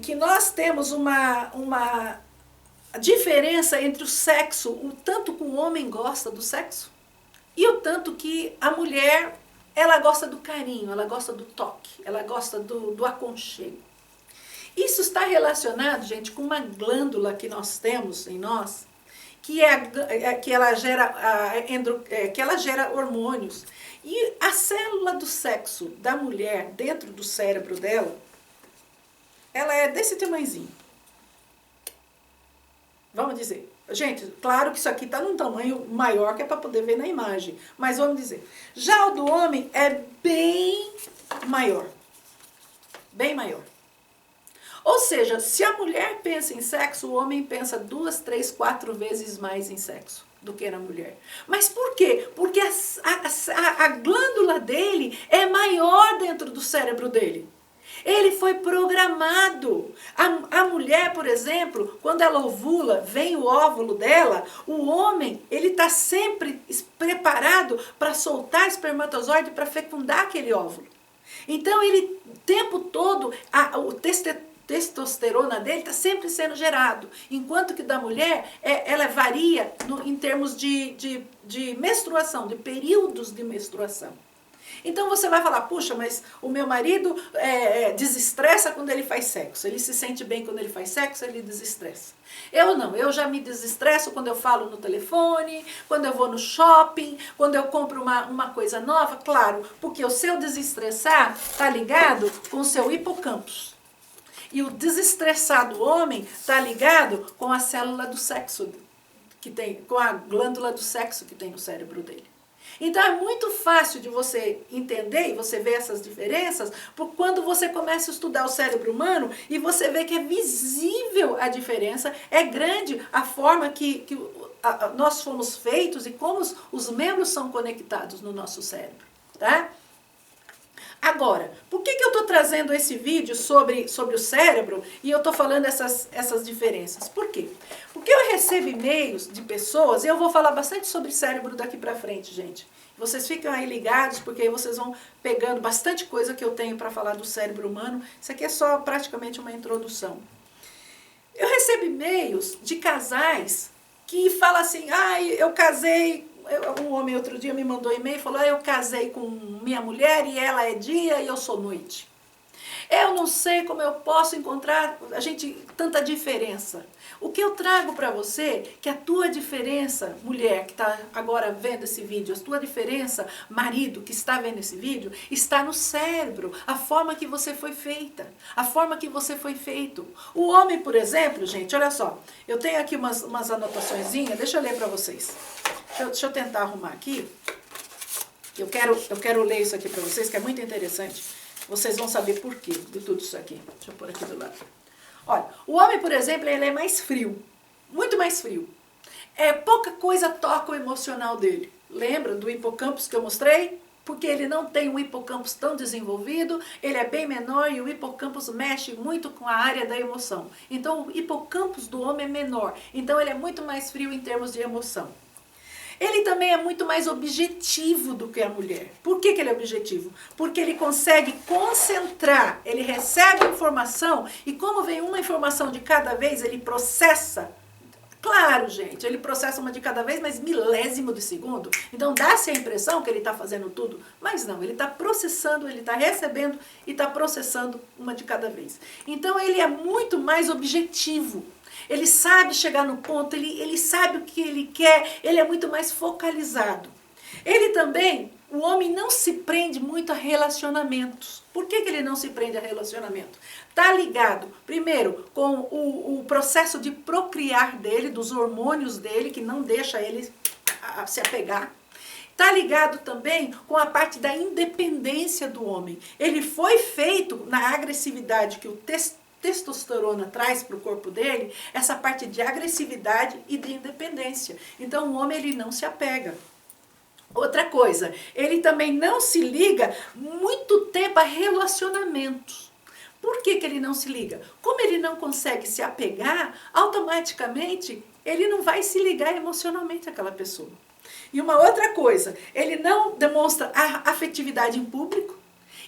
que nós temos uma diferença entre o sexo, o tanto que o homem gosta do sexo e o tanto que a mulher, ela gosta do carinho, ela gosta do toque, ela gosta do aconchego. Isso está relacionado, gente, com uma glândula que nós temos em nós, que ela gera hormônios. E a célula do sexo da mulher, dentro do cérebro dela, ela é desse tamanhozinho. Vamos dizer. Gente, claro que isso aqui está num tamanho maior que é para poder ver na imagem. Mas vamos dizer. Já o do homem é bem maior. Bem maior. Ou seja, se a mulher pensa em sexo, o homem pensa 2, 3, 4 vezes mais em sexo do que na mulher. Mas por quê? Porque a glândula dele é maior dentro do cérebro dele. Ele foi programado. A mulher, por exemplo, quando ela ovula, vem o óvulo dela, o homem, ele está sempre preparado para soltar espermatozoide para fecundar aquele óvulo. Então, ele, o tempo todo, o testosterona dele está sempre sendo gerado. Enquanto que da mulher, ela varia em termos de menstruação, de períodos de menstruação. Então você vai falar, puxa, mas o meu marido desestressa quando ele faz sexo. Ele se sente bem quando ele faz sexo, ele desestressa. Eu não, eu já me desestresso quando eu falo no telefone, quando eu vou no shopping, quando eu compro uma coisa nova, claro, porque o seu desestressar está ligado com o seu hipocampus. E o desestressado homem está ligado com a célula do sexo que tem, com a glândula do sexo que tem no cérebro dele. Então é muito fácil de você entender e você ver essas diferenças por quando você começa a estudar o cérebro humano e você vê que é visível a diferença, é grande a forma que nós fomos feitos e como os membros são conectados no nosso cérebro, tá? Agora, por que eu estou trazendo esse vídeo sobre o cérebro e eu estou falando essas diferenças? Por quê? Porque eu recebo e-mails de pessoas, e eu vou falar bastante sobre cérebro daqui pra frente, gente. Vocês ficam aí ligados, porque aí vocês vão pegando bastante coisa que eu tenho para falar do cérebro humano. Isso aqui é só praticamente uma introdução. Eu recebo e-mails de casais que falam assim, eu casei. Um homem outro dia me mandou um e-mail e falou, eu casei com minha mulher e ela é dia e eu sou noite. Eu não sei como eu posso encontrar tanta diferença. O que eu trago para você, que a tua diferença, mulher que está agora vendo esse vídeo, a tua diferença, marido que está vendo esse vídeo, está no cérebro, a forma que você foi feita, a forma que você foi feito. O homem, por exemplo, gente, olha só, eu tenho aqui umas anotaçõezinhas, deixa eu ler para vocês. Deixa eu tentar arrumar aqui. Eu quero ler isso aqui para vocês, que é muito interessante. Vocês vão saber por quê de tudo isso aqui. Deixa eu pôr aqui do lado. Olha, o homem, por exemplo, ele é mais frio. Muito mais frio. Pouca coisa toca o emocional dele. Lembra do hipocampus que eu mostrei? Porque ele não tem um hipocampus tão desenvolvido, ele é bem menor e o hipocampus mexe muito com a área da emoção. Então, o hipocampus do homem é menor. Então, ele é muito mais frio em termos de emoção. Ele também é muito mais objetivo do que a mulher. Por que ele é objetivo? Porque ele consegue concentrar, ele recebe informação e como vem uma informação de cada vez, ele processa. Claro, gente, ele processa uma de cada vez, mas milésimo de segundo. Então dá-se a impressão que ele está fazendo tudo, mas não, ele está processando, ele está recebendo e está processando uma de cada vez. Então ele é muito mais objetivo. Ele sabe chegar no ponto, ele sabe o que ele quer, ele é muito mais focalizado. Ele também, o homem não se prende muito a relacionamentos. Por que ele não se prende a relacionamento? Está ligado, primeiro, com o processo de procriar dele, dos hormônios dele, que não deixa ele se apegar. Está ligado também com a parte da independência do homem. Ele foi feito na agressividade que o testosterona traz para o corpo dele, essa parte de agressividade e de independência. Então o homem ele não se apega. Outra coisa, ele também não se liga muito tempo a relacionamentos. Por que ele não se liga? Como ele não consegue se apegar, automaticamente ele não vai se ligar emocionalmente àquela pessoa. E uma outra coisa, ele não demonstra a afetividade em público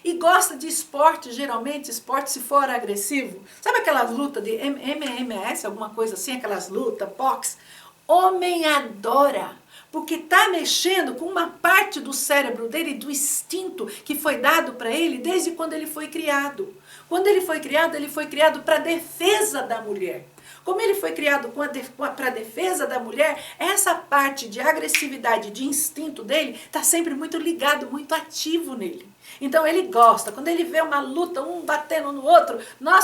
E gosta de esporte, geralmente esporte se for agressivo. Sabe aquelas lutas de MMS, alguma coisa assim, aquelas lutas, boxe? Homem adora, porque está mexendo com uma parte do cérebro dele, do instinto que foi dado para ele desde quando ele foi criado. Quando ele foi criado para a defesa da mulher. Como ele foi criado para a defesa da mulher, essa parte de agressividade, de instinto dele, está sempre muito ligado, muito ativo nele. Então ele gosta, quando ele vê uma luta, um batendo no outro,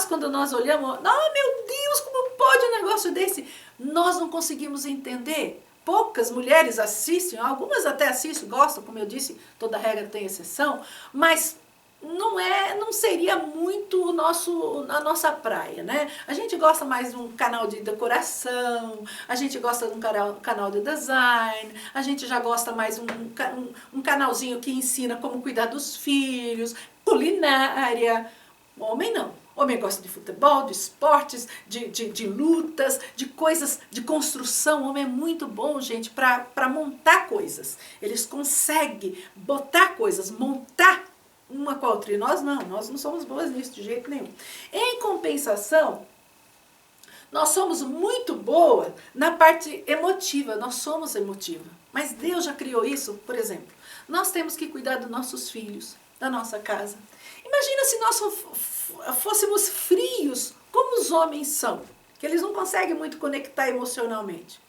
quando nós olhamos, oh meu Deus, como pode um negócio desse? Nós não conseguimos entender. Poucas mulheres assistem, algumas até assistem, gostam, como eu disse, toda regra tem exceção, mas não seria muito a nossa praia, né? A gente gosta mais de um canal de decoração, a gente gosta de um canal de design, a gente já gosta mais um canalzinho que ensina como cuidar dos filhos, culinária. Homem não. Homem gosta de futebol, de esportes, de lutas, de coisas, de construção. O homem é muito bom, gente, para montar coisas. Eles conseguem botar coisas, montar uma com a outra. E nós não somos boas nisso de jeito nenhum. Em compensação, nós somos muito boas na parte emotiva, nós somos emotiva. Mas Deus já criou isso, por exemplo. Nós temos que cuidar dos nossos filhos, da nossa casa. Imagina se nós fôssemos frios, como os homens são, que eles não conseguem muito conectar emocionalmente.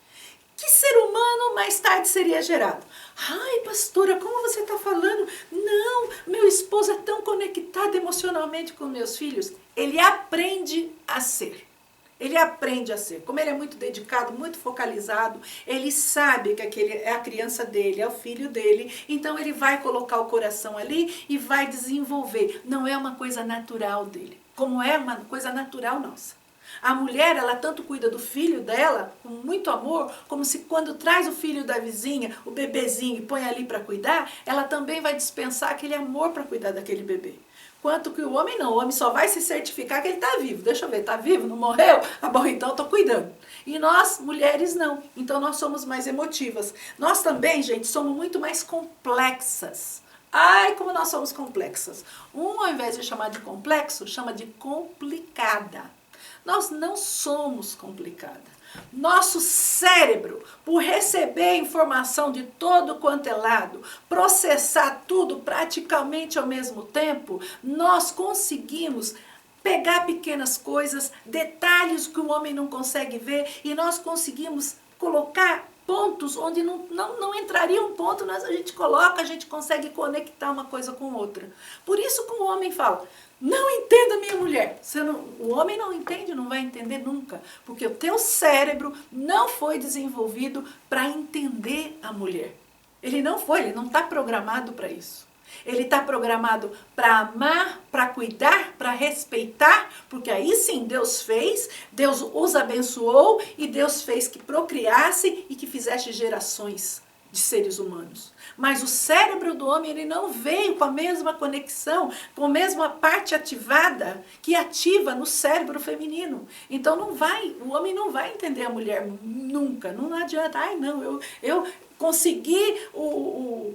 Que ser humano mais tarde seria gerado? Ai, pastora, como você está falando? Não, meu esposo é tão conectado emocionalmente com meus filhos. Ele aprende a ser. Ele aprende a ser. Como ele é muito dedicado, muito focalizado, ele sabe que aquele é a criança dele, é o filho dele, então ele vai colocar o coração ali e vai desenvolver. Não é uma coisa natural dele, como é uma coisa natural nossa. A mulher, ela tanto cuida do filho dela, com muito amor, como se quando traz o filho da vizinha, o bebezinho, e põe ali para cuidar, ela também vai dispensar aquele amor para cuidar daquele bebê. Quanto que o homem não, o homem só vai se certificar que ele está vivo. Deixa eu ver, está vivo? Não morreu? Ah, bom, então estou cuidando. E nós, mulheres, não. Então nós somos mais emotivas. Nós também, gente, somos muito mais complexas. Ai, como nós somos complexas. Ao invés de chamar de complexo, chama de complicada. Nós não somos complicada. Nosso cérebro, por receber informação de todo quanto é lado, processar tudo praticamente ao mesmo tempo, nós conseguimos pegar pequenas coisas, detalhes que o homem não consegue ver, e nós conseguimos colocar pontos onde não entraria um ponto, mas a gente coloca, a gente consegue conectar uma coisa com outra. Por isso que o homem fala, não entenda minha mulher. O homem não entende, não vai entender nunca, porque o teu cérebro não foi desenvolvido para entender a mulher. Ele não está programado para isso. Ele está programado para amar, para cuidar, para respeitar, porque aí sim Deus fez, Deus os abençoou e Deus fez que procriasse e que fizesse gerações de seres humanos. Mas o cérebro do homem, ele não veio com a mesma conexão, com a mesma parte ativada que ativa no cérebro feminino. Então o homem não vai entender a mulher nunca, não adianta. Ai não, eu consegui o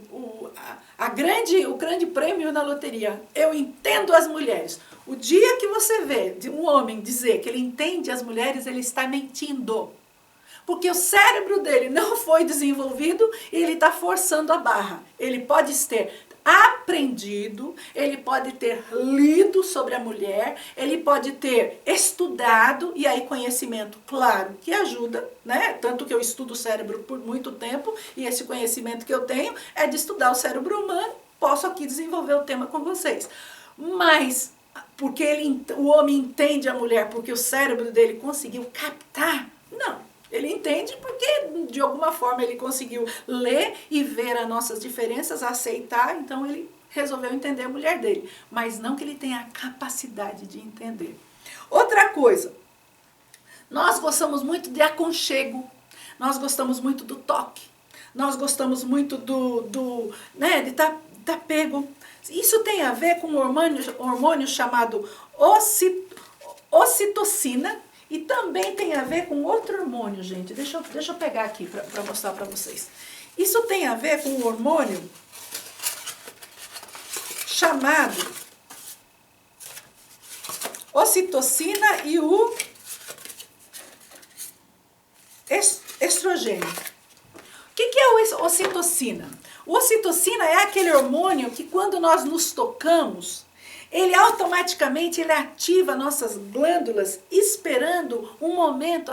grande prêmio na loteria. Eu entendo as mulheres. O dia que você vê um homem dizer que ele entende as mulheres, ele está mentindo. Porque o cérebro dele não foi desenvolvido e ele está forçando a barra. Ele pode ter aprendido, ele pode ter lido sobre a mulher, ele pode ter estudado, e aí conhecimento, claro, que ajuda, né? Tanto que eu estudo o cérebro por muito tempo, e esse conhecimento que eu tenho é de estudar o cérebro humano, posso aqui desenvolver o tema com vocês. Mas, porque o homem entende a mulher, porque o cérebro dele conseguiu captar, não. Ele entende porque, de alguma forma, ele conseguiu ler e ver as nossas diferenças, aceitar, então ele resolveu entender a mulher dele. Mas não que ele tenha a capacidade de entender. Outra coisa, nós gostamos muito de aconchego, nós gostamos muito do toque, nós gostamos muito de estar pego. Isso tem a ver com um hormônio chamado ocitocina, e também tem a ver com outro hormônio, gente. Deixa eu pegar aqui para mostrar para vocês. Isso tem a ver com um hormônio chamado ocitocina e o estrogênio. O que é a ocitocina? O ocitocina é aquele hormônio que quando nós nos tocamos, ele automaticamente ativa nossas glândulas esperando um momento,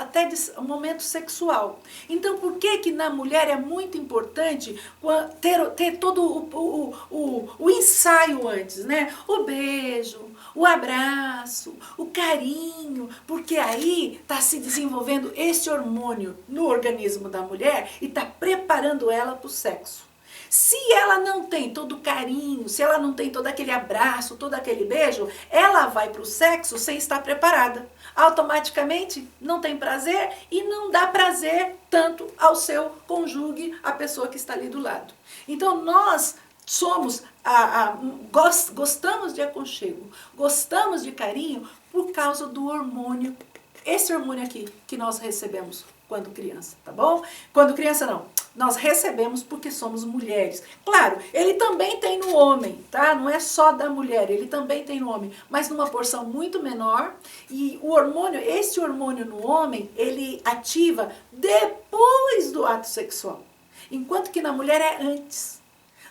um momento sexual. Então, por que na mulher é muito importante ter todo o ensaio antes, né? O beijo, o abraço, o carinho, porque aí está se desenvolvendo esse hormônio no organismo da mulher e está preparando ela para o sexo. Se ela não tem todo o carinho, se ela não tem todo aquele abraço, todo aquele beijo, ela vai para o sexo sem estar preparada. Automaticamente não tem prazer e não dá prazer tanto ao seu cônjuge, a pessoa que está ali do lado. Então nós gostamos de aconchego, gostamos de carinho por causa do hormônio, esse hormônio aqui que nós recebemos quando criança, tá bom? Quando criança não, nós recebemos porque somos mulheres. Claro, ele também tem no homem, tá? Não é só da mulher, ele também tem no homem, mas numa porção muito menor. E o hormônio, esse hormônio no homem, ele ativa depois do ato sexual, enquanto que na mulher é antes.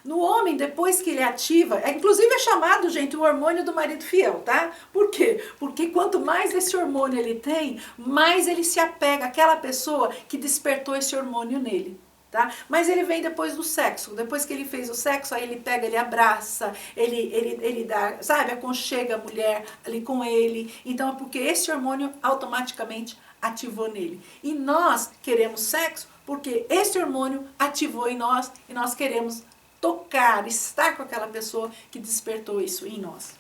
No homem, depois que ele ativa, inclusive é chamado, gente, o hormônio do marido fiel, tá? Por quê? Porque quanto mais esse hormônio ele tem, mais ele se apega àquela pessoa que despertou esse hormônio nele. Tá? Mas ele vem depois do sexo. Depois que ele fez o sexo, aí ele pega, ele abraça, ele dá, sabe, aconchega a mulher ali com ele. Então é porque esse hormônio automaticamente ativou nele. E nós queremos sexo porque esse hormônio ativou em nós e nós queremos tocar, estar com aquela pessoa que despertou isso em nós.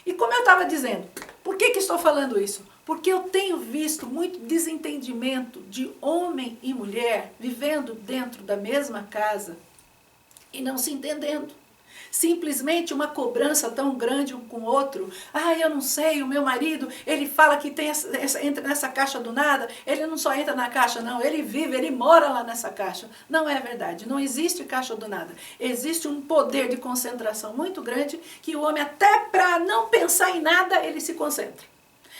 E como eu estava dizendo, por que estou falando isso? Porque eu tenho visto muito desentendimento de homem e mulher vivendo dentro da mesma casa e não se entendendo. Simplesmente uma cobrança tão grande um com o outro. Ah, eu não sei, o meu marido, ele fala que entra nessa caixa do nada. Ele não só entra na caixa, não, ele vive, ele mora lá nessa caixa. Não é verdade, não existe caixa do nada. Existe um poder de concentração muito grande que o homem, até para não pensar em nada, ele se concentra.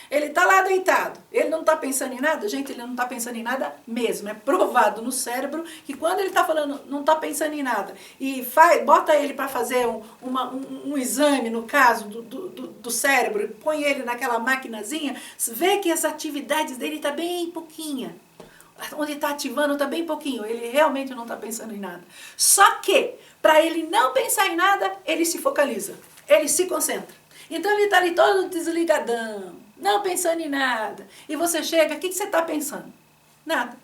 Ele está lá deitado, ele não está pensando em nada? Gente, ele não está pensando em nada mesmo. É provado no cérebro que quando ele está falando, não está pensando em nada, e bota ele para fazer um exame, no caso do cérebro, põe ele naquela maquinazinha, vê que as atividades dele estão bem pouquinha. Onde está ativando está bem pouquinho, ele realmente não está pensando em nada. Só que, para ele não pensar em nada, ele se focaliza, ele se concentra. Então ele está ali todo desligadão, não pensando em nada. E você chega, o que você está pensando? Nada.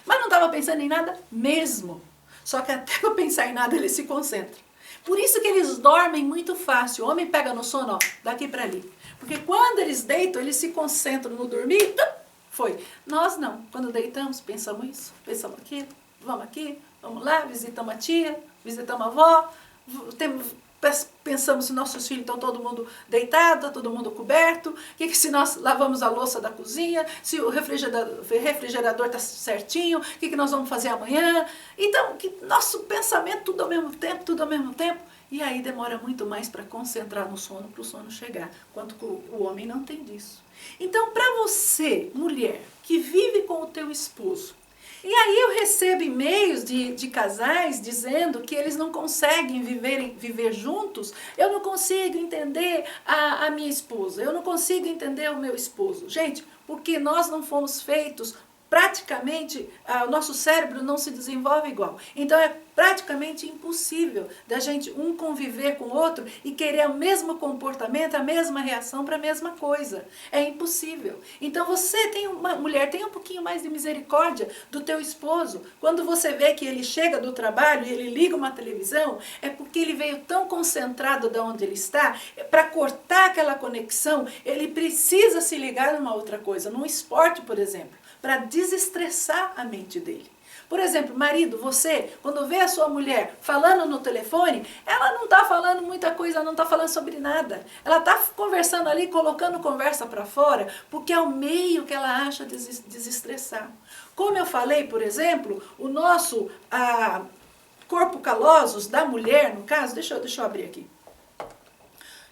Mas não estava pensando em nada mesmo. Só que até para pensar em nada ele se concentra. Por isso que eles dormem muito fácil. O homem pega no sono, ó, daqui para ali. Porque quando eles deitam, eles se concentram no dormir, foi. Nós não. Quando deitamos, pensamos isso, pensamos aquilo, aqui, vamos lá, visitamos a tia, visitamos a avó, pensamos se nossos filhos estão todo mundo deitado, todo mundo coberto, se nós lavamos a louça da cozinha, se o refrigerador está certinho, o que nós vamos fazer amanhã. Então, nosso pensamento tudo ao mesmo tempo, e aí demora muito mais para concentrar no sono, para o sono chegar, enquanto o homem não tem disso. Então, para você, mulher, que vive com o teu esposo, e aí eu recebo e-mails de casais dizendo que eles não conseguem viver juntos. Eu não consigo entender a minha esposa, eu não consigo entender o meu esposo. Gente, porque nós não fomos feitos, praticamente, o nosso cérebro não se desenvolve igual. Então é praticamente impossível da gente um conviver com o outro e querer o mesmo comportamento, a mesma reação para a mesma coisa. É impossível. Então você mulher, tem um pouquinho mais de misericórdia do teu esposo. Quando você vê que ele chega do trabalho e ele liga uma televisão, é porque ele veio tão concentrado de onde ele está, para cortar aquela conexão, ele precisa se ligar numa outra coisa, num esporte, por exemplo, para desestressar a mente dele. Por exemplo, marido, você, quando vê a sua mulher falando no telefone, ela não está falando muita coisa, não está falando sobre nada. Ela está conversando ali, colocando conversa para fora, porque é o meio que ela acha de desestressar. Como eu falei, por exemplo, o nosso corpo calosos da mulher, no caso, deixa eu abrir aqui.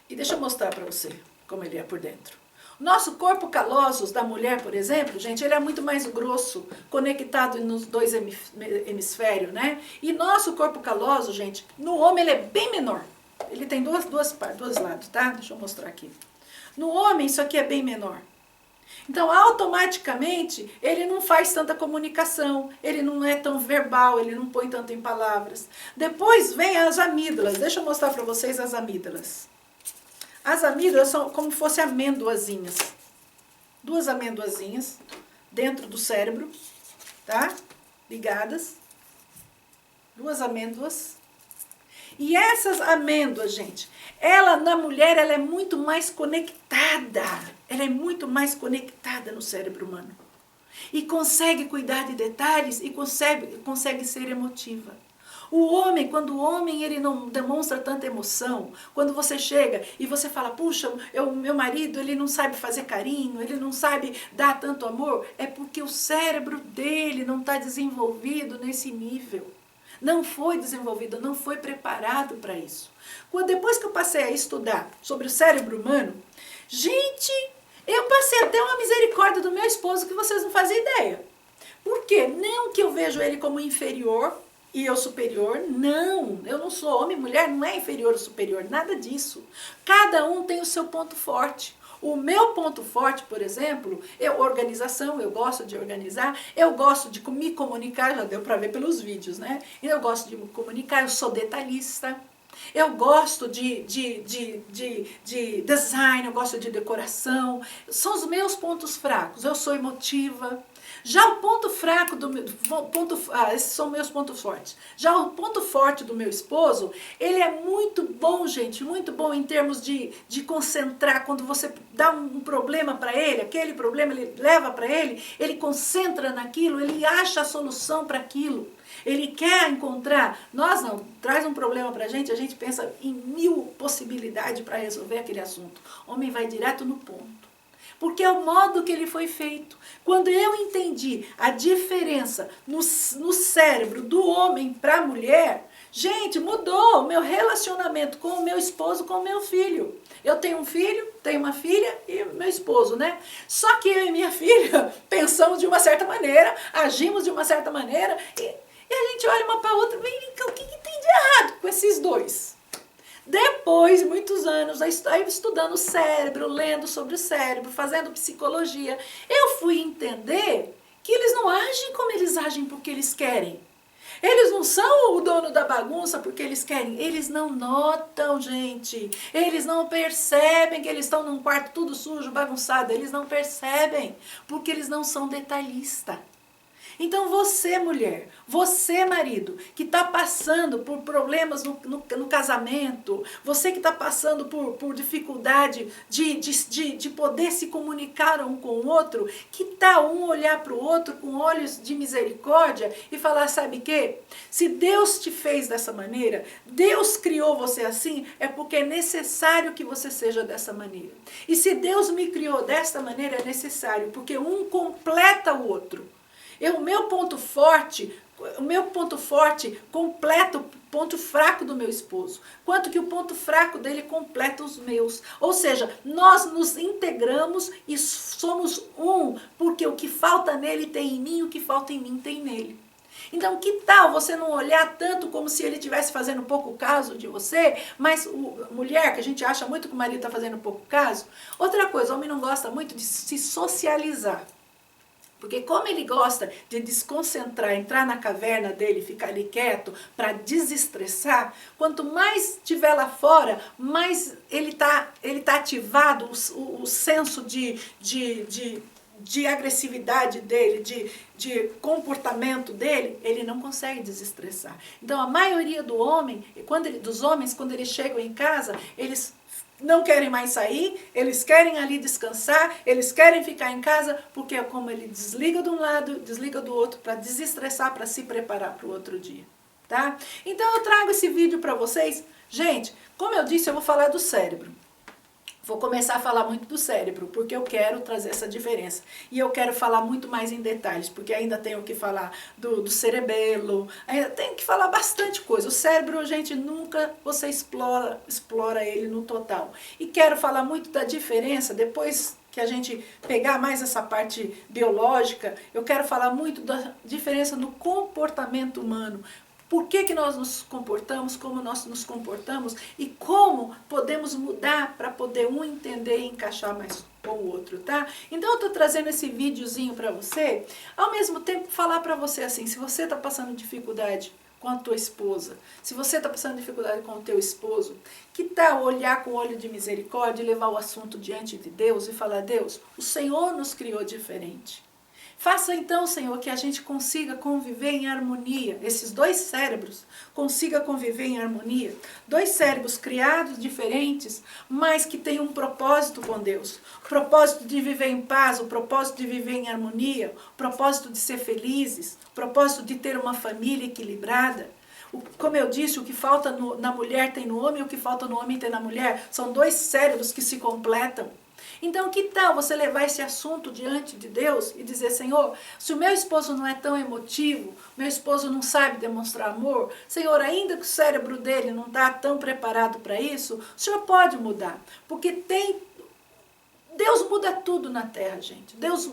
E deixa eu mostrar para você como ele é por dentro. Nosso corpo calosus da mulher, por exemplo, gente, ele é muito mais grosso, conectado nos dois hemisférios, né? E nosso corpo caloso, gente, no homem ele é bem menor. Ele tem dois lados, tá? Deixa eu mostrar aqui. No homem isso aqui é bem menor. Então, automaticamente, ele não faz tanta comunicação, ele não é tão verbal, ele não põe tanto em palavras. Depois vem as amígdalas. Deixa eu mostrar para vocês as amígdalas. As amígdalas são como se fossem amêndoazinhas. Duas amêndoazinhas dentro do cérebro, tá? Ligadas. Duas amêndoas. E essas amêndoas, gente, ela na mulher ela é muito mais conectada. Ela é muito mais conectada no cérebro humano. E consegue cuidar de detalhes e consegue ser emotiva. O homem, quando o homem ele não demonstra tanta emoção, quando você chega e você fala, puxa, meu marido ele não sabe fazer carinho, ele não sabe dar tanto amor, é porque o cérebro dele não está desenvolvido nesse nível. Não foi desenvolvido, não foi preparado para isso. Depois que eu passei a estudar sobre o cérebro humano, gente, eu passei até uma misericórdia do meu esposo que vocês não fazem ideia. Por quê? Não que eu vejo ele como inferior e eu superior, não. Eu não sou homem e mulher, não é inferior ou superior, nada disso. Cada um tem o seu ponto forte. O meu ponto forte, por exemplo, é organização, eu gosto de organizar, eu gosto de me comunicar, já deu para ver pelos vídeos, né? Eu gosto de me comunicar, eu sou detalhista, eu gosto de design, eu gosto de decoração, são os meus pontos fracos, eu sou emotiva. Já o ponto fraco esses são meus pontos fortes. Já o ponto forte do meu esposo, ele é muito bom, gente, muito bom em termos de concentrar. Quando você dá um problema para ele, aquele problema ele leva para ele concentra naquilo, ele acha a solução para aquilo. Ele quer encontrar, nós não, traz um problema pra gente, a gente pensa em 1000 possibilidades para resolver aquele assunto. O homem vai direto no ponto. Porque é o modo que ele foi feito. Quando eu entendi a diferença no cérebro do homem para a mulher, gente, mudou o meu relacionamento com o meu esposo, com o meu filho. Eu tenho um filho, tenho uma filha e meu esposo, né? Só que eu e minha filha pensamos de uma certa maneira, agimos de uma certa maneira e a gente olha uma para a outra e vem, o que tem de errado com esses dois? Depois, muitos anos, estudando o cérebro, lendo sobre o cérebro, fazendo psicologia, eu fui entender que eles não agem como eles agem porque eles querem. Eles não são o dono da bagunça porque eles querem. Eles não notam, gente. Eles não percebem que eles estão num quarto tudo sujo, bagunçado. Eles não percebem porque eles não são detalhistas. Então você, mulher, você, marido, que está passando por problemas no casamento, você que está passando por dificuldade de poder se comunicar um com o outro, que tal um olhar para o outro com olhos de misericórdia e falar, sabe o quê? Se Deus te fez dessa maneira, Deus criou você assim, é porque é necessário que você seja dessa maneira. E se Deus me criou dessa maneira, é necessário, porque um completa o outro. O meu ponto forte completa o ponto fraco do meu esposo, quanto que o ponto fraco dele completa os meus. Ou seja, nós nos integramos e somos um, porque o que falta nele tem em mim, o que falta em mim tem nele. Então, que tal você não olhar tanto como se ele estivesse fazendo pouco caso de você, mas mulher, que a gente acha muito que o marido está fazendo pouco caso. Outra coisa, o homem não gosta muito de se socializar. Porque como ele gosta de desconcentrar, entrar na caverna dele, ficar ali quieto para desestressar, quanto mais estiver lá fora, mais ele tá ativado o senso de agressividade dele, de comportamento dele, ele não consegue desestressar. Então a maioria dos homens, quando eles chegam em casa, eles não querem mais sair, eles querem ali descansar, eles querem ficar em casa, porque é como ele desliga de um lado, desliga do outro, para desestressar, para se preparar para o outro dia, tá? Então eu trago esse vídeo para vocês. Gente, como eu disse, eu vou falar do cérebro. Vou começar a falar muito do cérebro, porque eu quero trazer essa diferença. E eu quero falar muito mais em detalhes, porque ainda tenho que falar do cerebelo, ainda tenho que falar bastante coisa. O cérebro, gente, nunca você explora ele no total. E quero falar muito da diferença, depois que a gente pegar mais essa parte biológica, eu quero falar muito da diferença no comportamento humano. Por que nós nos comportamos, como nós nos comportamos e como podemos mudar para poder um entender e encaixar mais com o outro, tá? Então eu estou trazendo esse videozinho para você, ao mesmo tempo falar para você assim, se você está passando dificuldade com a tua esposa, se você está passando dificuldade com o teu esposo, que tal olhar com olho de misericórdia e levar o assunto diante de Deus e falar, Deus, o Senhor nos criou diferente. Faça então, Senhor, que a gente consiga conviver em harmonia, esses dois cérebros consigam conviver em harmonia, dois cérebros criados diferentes, mas que têm um propósito com Deus, o propósito de viver em paz, o propósito de viver em harmonia, o propósito de ser felizes, o propósito de ter uma família equilibrada. Como eu disse, o que falta na mulher tem no homem, o que falta no homem tem na mulher, são dois cérebros que se completam. Então, que tal você levar esse assunto diante de Deus e dizer, Senhor, se o meu esposo não é tão emotivo, meu esposo não sabe demonstrar amor, Senhor, ainda que o cérebro dele não está tão preparado para isso, o Senhor pode mudar, porque Deus muda tudo na terra, gente. Deus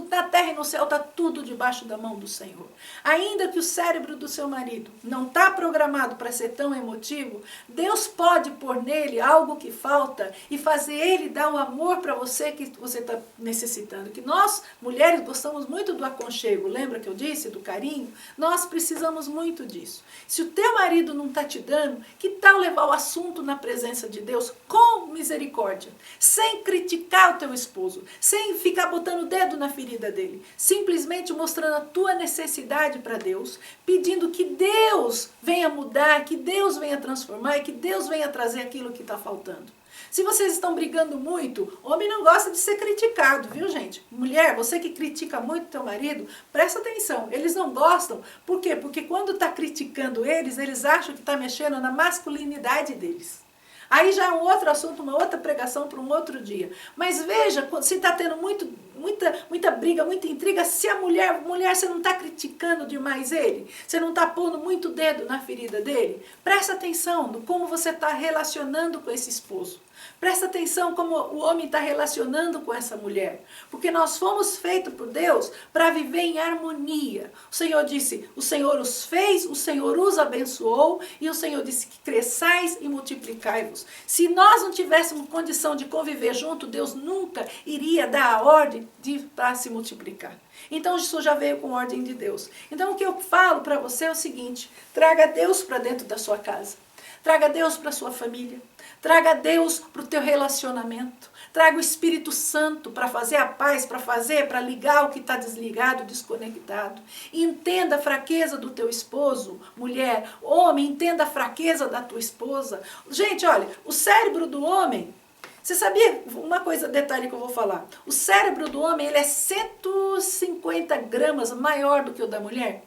na terra e no céu está tudo debaixo da mão do Senhor. Ainda que o cérebro do seu marido não está programado para ser tão emotivo, Deus pode pôr nele algo que falta e fazer ele dar o amor para você que você está necessitando. Que nós, mulheres, gostamos muito do aconchego. Lembra que eu disse? Do carinho? Nós precisamos muito disso. Se o teu marido não está te dando, que tal levar o assunto na presença de Deus com misericórdia, sem criticar o teu esposo, sem ficar botando o dedo na ferida dele, simplesmente mostrando a tua necessidade para Deus, pedindo que Deus venha mudar, que Deus venha transformar e que Deus venha trazer aquilo que está faltando. Se vocês estão brigando muito, homem não gosta de ser criticado, viu, gente? Mulher, você que critica muito teu marido, presta atenção, eles não gostam. Por quê? Porque quando está criticando eles acham que está mexendo na masculinidade deles. Aí já é um outro assunto, uma outra pregação para um outro dia. Mas veja, se está tendo muita briga, muita intriga, se a mulher você não está criticando demais ele, você não está pondo muito dedo na ferida dele, presta atenção no como você está relacionando com esse esposo. Presta atenção como o homem está relacionando com essa mulher. Porque nós fomos feitos por Deus para viver em harmonia. O Senhor disse, o Senhor os fez, o Senhor os abençoou e o Senhor disse que cresçais e multiplicai-vos. Se nós não tivéssemos condição de conviver junto, Deus nunca iria dar a ordem para se multiplicar. Então isso já veio com ordem de Deus. Então o que eu falo para você é o seguinte, traga Deus para dentro da sua casa. Traga Deus para a sua família. Traga Deus para o teu relacionamento. Traga o Espírito Santo para fazer a paz, para ligar o que está desligado, desconectado. Entenda a fraqueza do teu esposo, mulher. Homem, entenda a fraqueza da tua esposa. Gente, olha, o cérebro do homem, você sabia, uma coisa, detalhe que eu vou falar. O cérebro do homem, ele é 150 gramas maior do que o da mulher.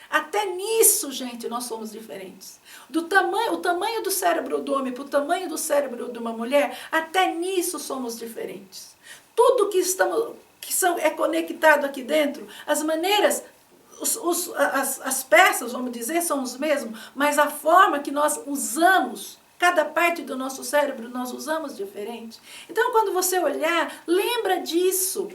Até nisso, gente, nós somos diferentes. O tamanho do cérebro do homem para o tamanho do cérebro de uma mulher, até nisso somos diferentes. Tudo é conectado aqui dentro, as maneiras, as peças, vamos dizer, são os mesmos, mas a forma que nós usamos, cada parte do nosso cérebro nós usamos diferente. Então quando você olhar, lembra disso,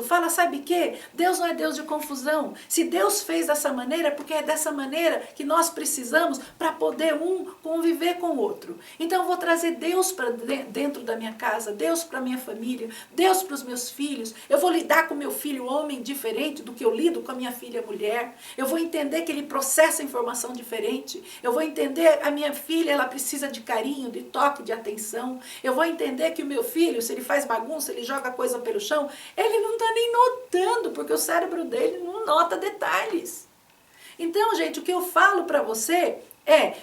fala, sabe o quê? Deus não é Deus de confusão. Se Deus fez dessa maneira, é porque é dessa maneira que nós precisamos para poder um conviver com o outro. Então eu vou trazer Deus para dentro da minha casa, Deus para minha família, Deus para os meus filhos. Eu vou lidar com meu filho homem diferente do que eu lido com a minha filha mulher. Eu vou entender que ele processa informação diferente. Eu vou entender a minha filha, ela precisa de carinho, de toque, de atenção. Eu vou entender que o meu filho, se ele faz bagunça, ele joga coisa pelo chão, ele não está nem notando, porque o cérebro dele não nota detalhes. Então, gente, o que eu falo para você,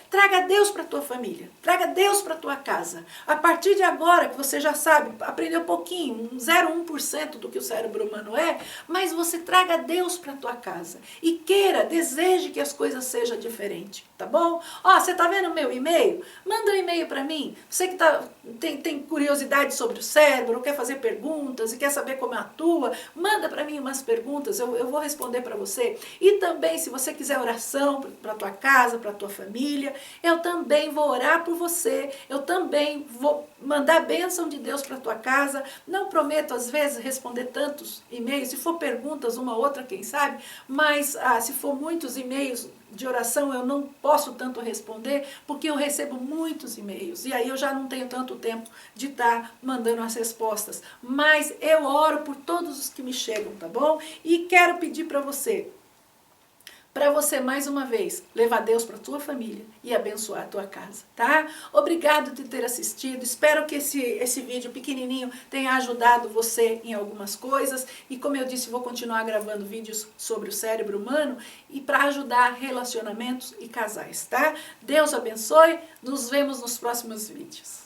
Traga Deus para a tua família, traga Deus para a tua casa. A partir de agora, que você já sabe, aprendeu um pouquinho, 0,1% do que o cérebro humano mas você traga Deus para a tua casa. E deseje que as coisas sejam diferentes, tá bom? Você tá vendo o meu e-mail? Manda um e-mail para mim. Você que tem curiosidade sobre o cérebro, quer fazer perguntas e quer saber como atua, manda para mim umas perguntas, eu vou responder para você. E também, se você quiser oração para a tua casa, para a tua família, eu também vou orar por você, eu também vou mandar a bênção de Deus para a tua casa. Não prometo, às vezes, responder tantos e-mails, se for perguntas, uma outra, quem sabe, mas se for muitos e-mails de oração, eu não posso tanto responder, porque eu recebo muitos e-mails, e aí eu já não tenho tanto tempo de estar mandando as respostas. Mas eu oro por todos os que me chegam, tá bom? E quero pedir para você mais uma vez, levar Deus para a tua família e abençoar a tua casa, tá? Obrigado por ter assistido, espero que esse vídeo pequenininho tenha ajudado você em algumas coisas, e como eu disse, vou continuar gravando vídeos sobre o cérebro humano e para ajudar relacionamentos e casais, tá? Deus abençoe, nos vemos nos próximos vídeos.